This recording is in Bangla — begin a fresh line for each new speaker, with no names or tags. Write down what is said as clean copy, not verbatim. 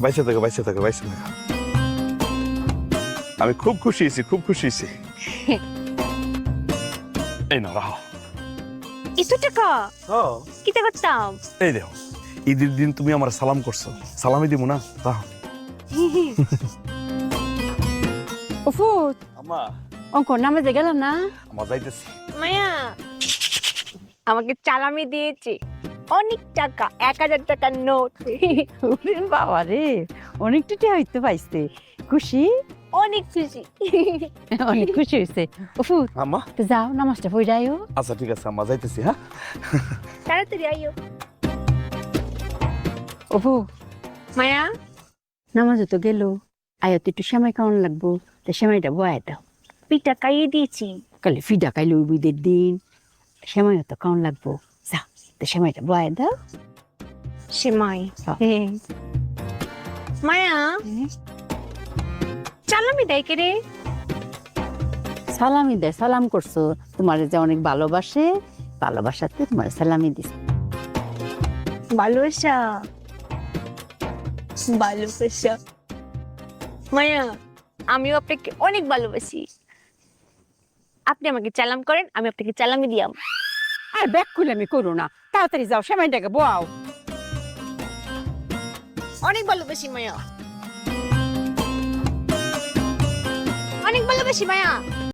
বাইসে থাকো বাইসে থাকো বাইসে থাকো। আমি খুব খুশি হয়েছি, খুব খুশি হয়েছি। এই না রাহো।
এত টাকা কিতা করতাম?
এই দেখো, ঈদের দিন তুমি আমার সালাম করছো, সালামই দিব না? রাহো।
উফুত
আম্মা,
অঙ্কর নামাজে গেলাম না?
আমার যাইতেছি।
মায়া আমাকে চালামি দিয়েছে অনেক টাকা, 1000 টাকার নোট।
ওরে বাবা রে, অনেক টাকা হইতে পাইছে। খুশি?
অনেক খুশি।
অনেক খুশি হয়েছে। উফুত
আম্মা,
তো যাও নামাজটা পড়ে যাইও।
আচ্ছা ঠিক আছে আম্মা, যাইতেছি। হ্যাঁ,
তাড়াতাড়ি আইও।
উফু
মায়া
নামাজে তো গেল, আয়ো তো একটু সেমাই খাওয়ান লাগবো, তো সেমাইটা বয়াই দাও।
পিঠা খাইয়ে দিয়েছি।
কালে ফিডা খাইলে ওই ঈদের দিন সেমাইও তো খাওয়ান লাগবো। যা তো সেমাইটা বয়াই দাও।
সেমাই।
হ্যাঁ।
মায়া চালামি দেয় কে রে?
সালামি দেয়, সালাম করছো, তোমার যে অনেক ভালোবাসে, ভালোবাসাতে তোমার সালামি দিছে।
ভালোবাসা ভালোবাসা। মায়া আমিও আপনাকে অনেক ভালোবাসি। আপনি আমাকে চালাম করেন, আমি আপনাকে চালামি দিয়াম।
আর ব্যাক খুলে আমি করো না, তাড়াতাড়ি যাও সেমাইটাকে বোয়াও।
অনেক ভালোবাসি মায়া, অনেক ভালোবাসি মায়া।